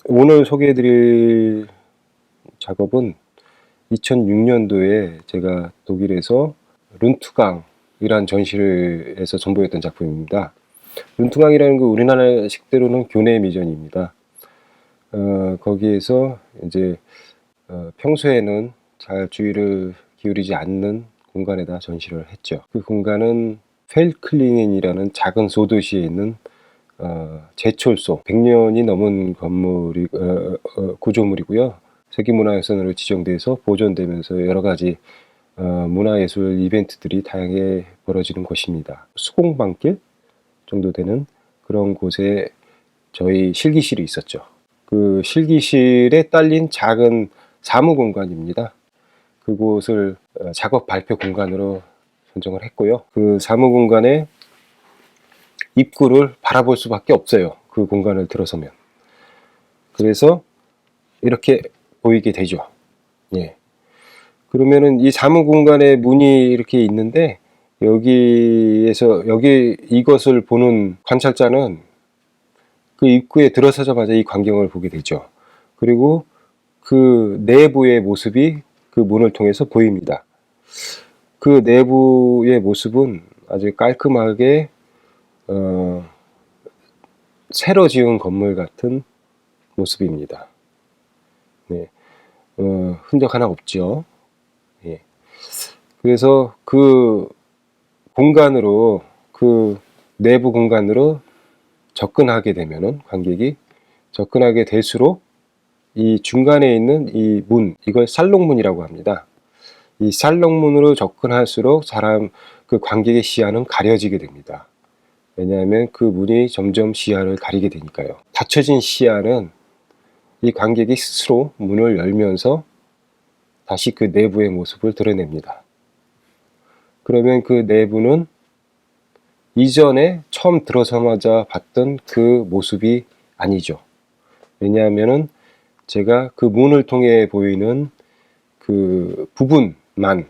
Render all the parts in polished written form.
오늘 소개해드릴 작업은 2006년도에 제가 독일에서 룬투강이란 전시회에서 선보였던 작품입니다. 룬투강이라는 거 우리나라 식대로는 교내 미전입니다. 거기에서 이제 평소에는 잘 주의를 기울이지 않는 공간에다 전시를 했죠. 그 공간은 펠클링엔이라는 작은 소도시에 있는 제철소 100년이 넘은 건물이 구조물이고요. 세계문화유산으로 지정돼서 보존되면서 여러가지 문화예술 이벤트들이 다양하게 벌어지는 곳입니다. 수공방길 정도 되는 그런 곳에 저희 실기실이 있었죠. 그 실기실에 딸린 작은 사무공간입니다. 그곳을 작업 발표 공간으로 선정을 했고요. 그 사무공간에 입구를 바라볼 수밖에 없어요. 그 공간을 들어서면. 그래서 이렇게 보이게 되죠. 예. 그러면은 이 사무 공간에 문이 이렇게 있는데 이것을 보는 관찰자는 그 입구에 들어서자마자 이 광경을 보게 되죠. 그리고 그 내부의 모습이 그 문을 통해서 보입니다. 그 내부의 모습은 아주 깔끔하게 새로 지은 건물 같은 모습입니다. 네. 흔적 하나 없죠. 예. 그래서 그 공간으로, 그 내부 공간으로 접근하게 되면은, 관객이 접근하게 될수록 이 중간에 있는 이 문, 이걸 살롱문이라고 합니다. 이 살롱문으로 접근할수록 그 관객의 시야는 가려지게 됩니다. 왜냐하면 그 문이 점점 시야를 가리게 되니까요. 닫혀진 시야는 이 관객이 스스로 문을 열면서 다시 그 내부의 모습을 드러냅니다. 그러면 그 내부는 이전에 처음 들어서마자 봤던 그 모습이 아니죠. 왜냐하면은 제가 그 문을 통해 보이는 그 부분만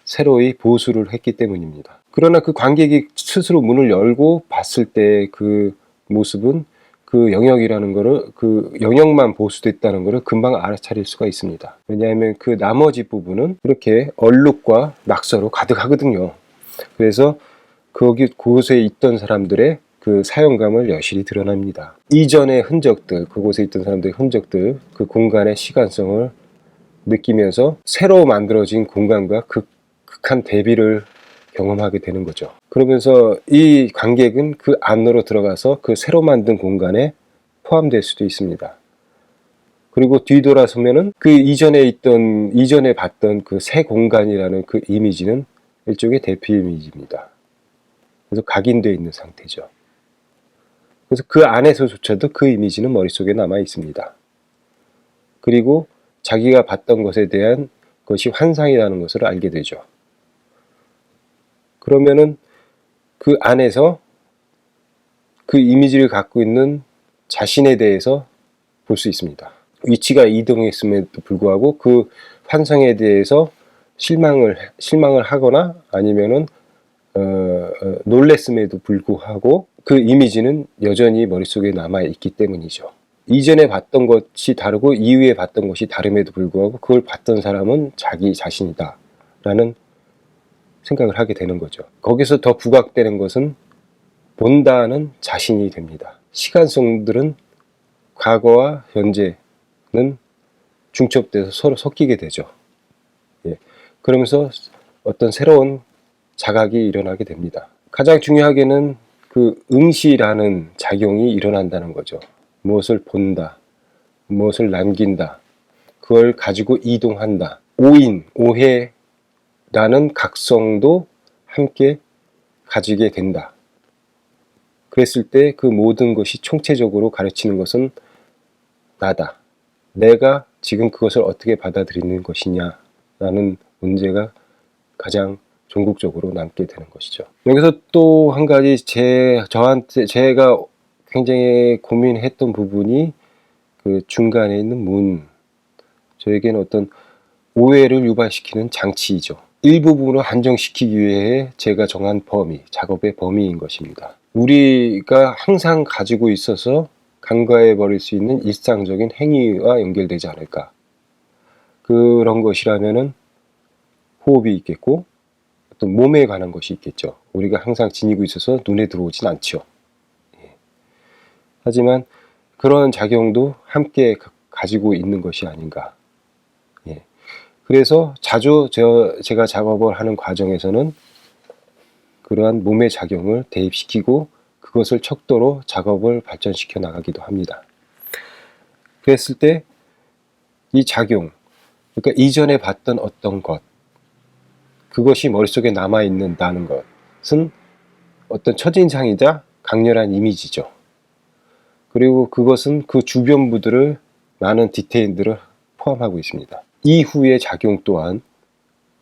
새로이 보수를 했기 때문입니다. 그러나 그 관객이 스스로 문을 열고 봤을 때 그 모습은 그 영역이라는 거를, 그 영역만 보수됐다는 것을 금방 알아차릴 수가 있습니다. 왜냐하면 그 나머지 부분은 이렇게 얼룩과 낙서로 가득하거든요. 그래서 그곳에 있던 사람들의 그 사용감을 여실히 드러납니다. 이전의 흔적들, 그곳에 있던 사람들의 흔적들, 그 공간의 시간성을 느끼면서 새로 만들어진 공간과 극한 대비를 경험하게 되는 거죠. 그러면서 이 관객은 그 안으로 들어가서 그 새로 만든 공간에 포함될 수도 있습니다. 그리고 뒤돌아서면은 그 이전에 봤던 그 새 공간이라는 그 이미지는 일종의 대피 이미지입니다. 그래서 각인되어 있는 상태죠. 그래서 그 안에서조차도 그 이미지는 머릿속에 남아 있습니다. 그리고 자기가 봤던 것에 대한 것이 환상이라는 것을 알게 되죠. 그러면은 그 안에서 그 이미지를 갖고 있는 자신에 대해서 볼 수 있습니다. 위치가 이동했음에도 불구하고 그 환상에 대해서 실망을 하거나 아니면은 놀랬음에도 불구하고 그 이미지는 여전히 머릿속에 남아 있기 때문이죠. 이전에 봤던 것이 다르고 이후에 봤던 것이 다름에도 불구하고 그걸 봤던 사람은 자기 자신이다 라는 생각을 하게 되는 거죠. 거기서 더 부각되는 것은 본다는 자신이 됩니다. 시간성들은 과거와 현재는 중첩돼서 서로 섞이게 되죠. 예. 그러면서 어떤 새로운 자각이 일어나게 됩니다. 가장 중요하게는 그 응시라는 작용이 일어난다는 거죠. 무엇을 본다, 무엇을 남긴다, 그걸 가지고 이동한다. 오해라는 각성도 함께 가지게 된다. 그랬을 때 그 모든 것이 총체적으로 가르치는 것은 나다. 내가 지금 그것을 어떻게 받아들이는 것이냐라는 문제가 가장 종국적으로 남게 되는 것이죠. 여기서 또 한 가지 제가 굉장히 고민했던 부분이 그 중간에 있는 문, 저에게는 어떤 오해를 유발시키는 장치이죠. 일부분으로 한정시키기 위해 제가 정한 작업의 범위인 것입니다. 우리가 항상 가지고 있어서 간과해 버릴 수 있는 일상적인 행위와 연결되지 않을까. 그런 것이라면은 호흡이 있겠고 어떤 몸에 관한 것이 있겠죠. 우리가 항상 지니고 있어서 눈에 들어오진 않죠. 예. 하지만 그런 작용도 함께 가지고 있는 것이 아닌가. 예. 그래서 자주 제가 작업을 하는 과정에서는 그러한 몸의 작용을 대입시키고 그것을 척도로 작업을 발전시켜 나가기도 합니다. 그랬을 때 이 작용, 그러니까 이전에 봤던 어떤 것, 그것이 머릿속에 남아있는다는 것은 어떤 첫인상이자 강렬한 이미지죠. 그리고 그것은 그 주변부들을 많은 디테일들을 포함하고 있습니다. 이후의 작용 또한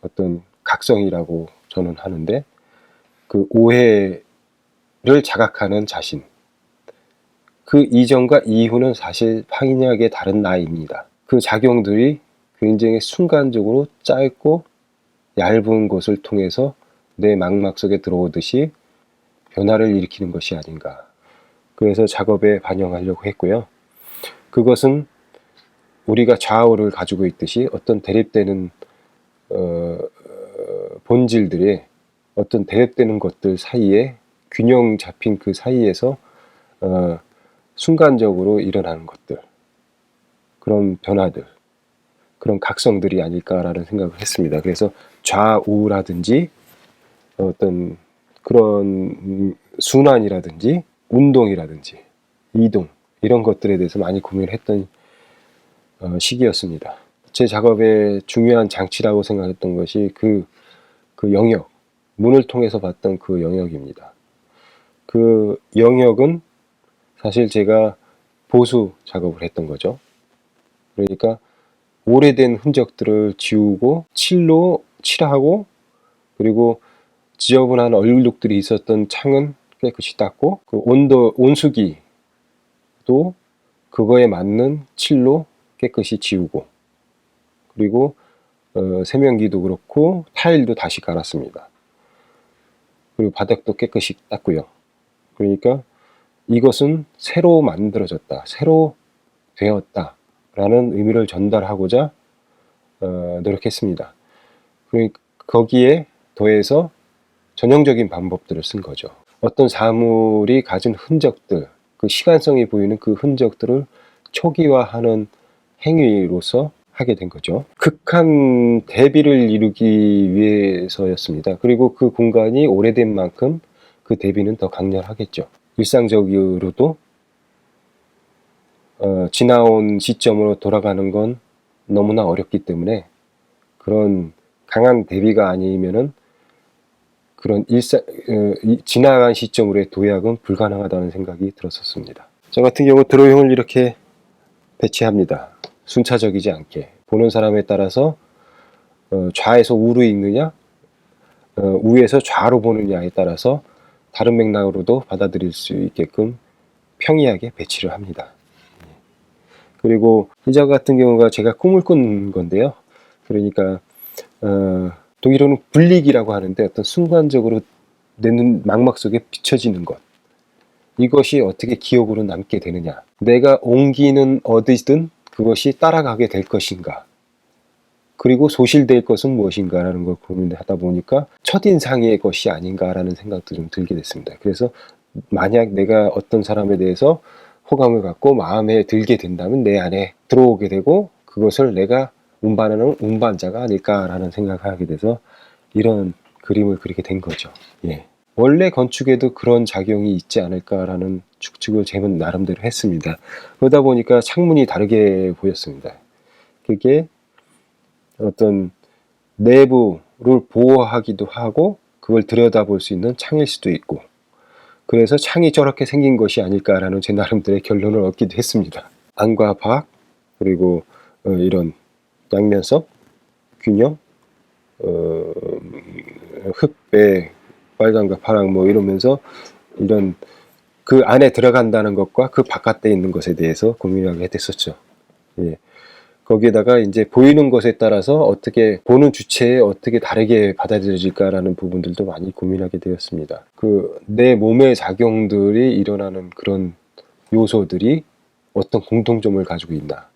어떤 각성이라고 저는 하는데 그 오해를 자각하는 자신, 그 이전과 이후는 사실 확연하게 다른 나입니다. 그 작용들이 굉장히 순간적으로 짧고 얇은 것을 통해서 내 망막 속에 들어오듯이 변화를 일으키는 것이 아닌가. 그래서 작업에 반영하려고 했고요. 그것은 우리가 좌우를 가지고 있듯이 어떤 대립되는 본질들의 어떤 대립되는 것들 사이에 균형 잡힌 그 사이에서 순간적으로 일어나는 것들, 그런 변화들, 그런 각성들이 아닐까라는 생각을 했습니다. 그래서 좌우라든지 어떤 그런 순환이라든지 운동이라든지 이동 이런 것들에 대해서 많이 고민을 했던 시기였습니다. 제 작업의 중요한 장치라고 생각했던 것이 그 영역, 문을 통해서 봤던 그 영역입니다. 그 영역은 사실 제가 보수 작업을 했던 거죠. 그러니까 오래된 흔적들을 지우고 칠로 칠하고 그리고 지저분한 얼룩들이 있었던 창은 깨끗이 닦고 그 온수기도 그거에 맞는 칠로 깨끗이 지우고 그리고 세면기도 그렇고 타일도 다시 갈았습니다. 그리고 바닥도 깨끗이 닦고요. 그러니까 이것은 새로 만들어졌다, 새로 되었다 라는 의미를 전달하고자 노력했습니다. 그러니까 거기에 더해서 전형적인 방법들을 쓴 거죠. 어떤 사물이 가진 흔적들, 그 시간성이 보이는 그 흔적들을 초기화하는 행위로서 하게 된 거죠. 극한 대비를 이루기 위해서였습니다. 그리고 그 공간이 오래된 만큼 그 대비는 더 강렬하겠죠. 일상적으로도 지나온 시점으로 돌아가는 건 너무나 어렵기 때문에 그런 강한 대비가 아니면은 그런 지나간 시점으로의 도약은 불가능하다는 생각이 들었었습니다. 저 같은 경우 드로잉을 이렇게 배치합니다. 순차적이지 않게 보는 사람에 따라서 좌에서 우로 읽느냐 우에서 좌로 보느냐에 따라서 다른 맥락으로도 받아들일 수 있게끔 평이하게 배치를 합니다. 그리고 이 작업 같은 경우가 제가 꿈을 꾼 건데요. 그러니까 독일어는 불릭이라고 하는데 어떤 순간적으로 내 눈 망막 속에 비춰지는 것, 이것이 어떻게 기억으로 남게 되느냐, 내가 옮기는 어디든 그것이 따라가게 될 것인가, 그리고 소실될 것은 무엇인가라는 걸 고민하다 보니까 첫인상의 것이 아닌가라는 생각도 좀 들게 됐습니다. 그래서 만약 내가 어떤 사람에 대해서 호감을 갖고 마음에 들게 된다면 내 안에 들어오게 되고 그것을 내가 운반하는 운반자가 아닐까라는 생각을 하게 돼서 이런 그림을 그리게 된 거죠. 예. 원래 건축에도 그런 작용이 있지 않을까라는 추측을 제 나름대로 했습니다. 그러다 보니까 창문이 다르게 보였습니다. 그게 어떤 내부를 보호하기도 하고 그걸 들여다볼 수 있는 창일 수도 있고, 그래서 창이 저렇게 생긴 것이 아닐까라는 제 나름대로의 결론을 얻기도 했습니다. 안과 밖, 그리고 이런 양면성, 균형, 흑백, 빨강과 파랑 뭐 이러면서 이런 그 안에 들어간다는 것과 그 바깥에 있는 것에 대해서 고민하게 됐었죠. 예. 거기에다가 이제 보이는 것에 따라서 어떻게 보는 주체에 어떻게 다르게 받아들여질까라는 부분들도 많이 고민하게 되었습니다. 그 내 몸의 작용들이 일어나는 그런 요소들이 어떤 공통점을 가지고 있나.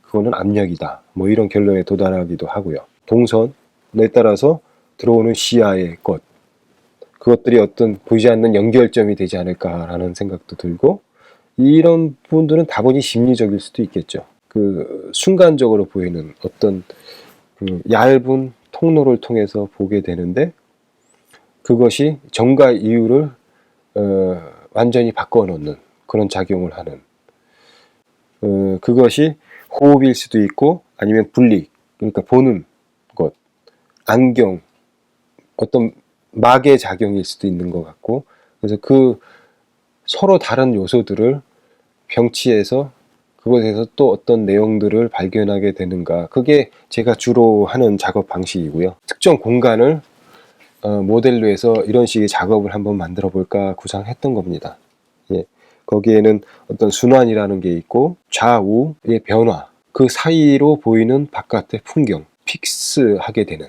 그거는 압력이다. 뭐 이런 결론에 도달하기도 하고요. 동선에 따라서 들어오는 시야의 것. 그것들이 어떤 보이지 않는 연결점이 되지 않을까라는 생각도 들고, 이런 부분들은 다분히 심리적일 수도 있겠죠. 그 순간적으로 보이는 어떤 그 얇은 통로를 통해서 보게 되는데, 그것이 전과 이유를 완전히 바꿔놓는 그런 작용을 하는, 그것이 호흡일 수도 있고 아니면 분리, 그러니까 보는 것, 안경, 어떤 막의 작용일 수도 있는 것 같고, 그래서 그 서로 다른 요소들을 병치해서 그것에서 또 어떤 내용들을 발견하게 되는가, 그게 제가 주로 하는 작업 방식이고요. 특정 공간을 모델로 해서 이런 식의 작업을 한번 만들어 볼까 구상했던 겁니다. 예. 거기에는 어떤 순환이라는 게 있고 좌우의 변화, 그 사이로 보이는 바깥의 풍경, 픽스하게 되는,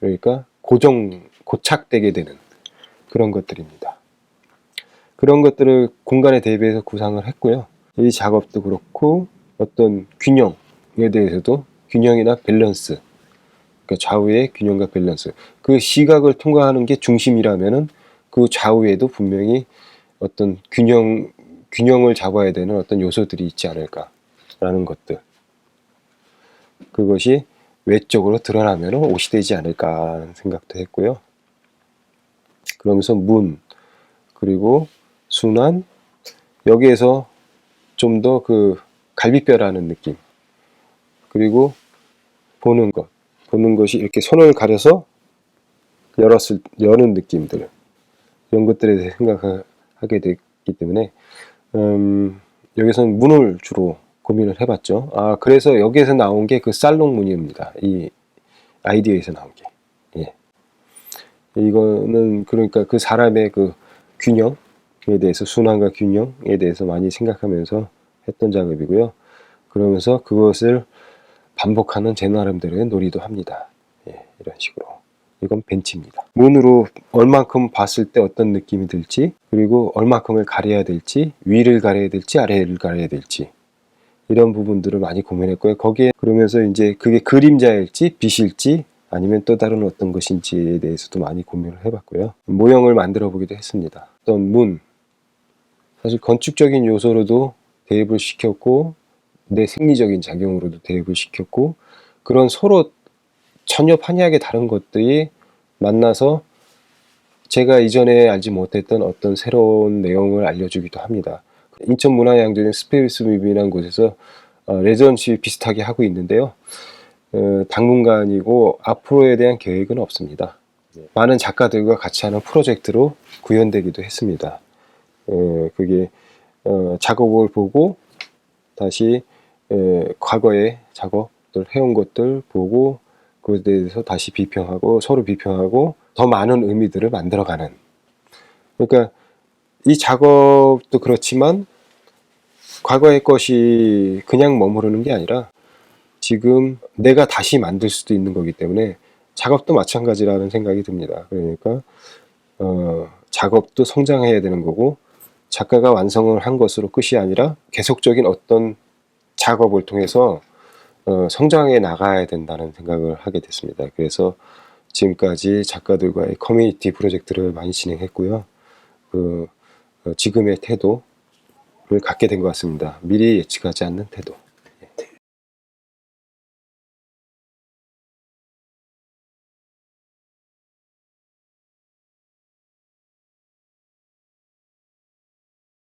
그러니까 고착되게 되는 그런 것들입니다. 그런 것들을 공간에 대비해서 구상을 했고요. 이 작업도 그렇고 어떤 균형에 대해서도, 균형이나 밸런스, 그러니까 좌우의 균형과 밸런스, 그 시각을 통과하는 게 중심이라면은 그 좌우에도 분명히 어떤 균형을 잡아야 되는 어떤 요소들이 있지 않을까라는 것들, 그것이 외적으로 드러나면 옷이 되지 않을까 하는 생각도 했고요. 그러면서 문, 그리고 순환, 여기에서 좀 더 그 갈비뼈라는 느낌, 그리고 보는 것이 이렇게 손을 가려서 여는 느낌들, 이런 것들에 대해 생각하게 됐기 때문에 여기서는 문을 주로 고민을 해봤죠. 그래서 여기에서 나온 게 그 살롱 문입니다. 이 아이디어에서 나온 게. 예. 이거는 그러니까 그 사람의 그 균형에 대해서, 순환과 균형에 대해서 많이 생각하면서 했던 작업이고요. 그러면서 그것을 반복하는 제 나름대로의 놀이도 합니다. 예, 이런 식으로. 이건 벤치입니다. 문으로 얼만큼 봤을 때 어떤 느낌이 들지, 그리고 얼만큼을 가려야 될지, 위를 가려야 될지 아래를 가려야 될지, 이런 부분들을 많이 고민했고요. 거기에 그러면서 이제 그게 그림자일지 빛일지 아니면 또 다른 어떤 것인지에 대해서도 많이 고민을 해봤고요. 모형을 만들어 보기도 했습니다. 어떤 문, 사실 건축적인 요소로도 대입을 시켰고 내 생리적인 작용으로도 대입을 시켰고, 그런 서로 전혀 판이하게 다른 것들이 만나서 제가 이전에 알지 못했던 어떤 새로운 내용을 알려주기도 합니다. 인천문화양조된 스페이스 뮤비라는 곳에서 레지던시 비슷하게 하고 있는데요. 당분간이고 앞으로에 대한 계획은 없습니다. 많은 작가들과 같이 하는 프로젝트로 구현되기도 했습니다. 그게 작업을 보고 다시 과거의 작업들 해온 것들 보고 그것에 대해서 다시 비평하고 서로 비평하고 더 많은 의미들을 만들어가는, 그러니까 이 작업도 그렇지만 과거의 것이 그냥 머무르는 게 아니라 지금 내가 다시 만들 수도 있는 거기 때문에 작업도 마찬가지라는 생각이 듭니다. 그러니까 작업도 성장해야 되는 거고, 작가가 완성을 한 것으로 끝이 아니라 계속적인 어떤 작업을 통해서 성장해 나가야 된다는 생각을 하게 됐습니다. 그래서 지금까지 작가들과의 커뮤니티 프로젝트를 많이 진행했고요. 지금의 태도를 갖게 된 것 같습니다. 미리 예측하지 않는 태도.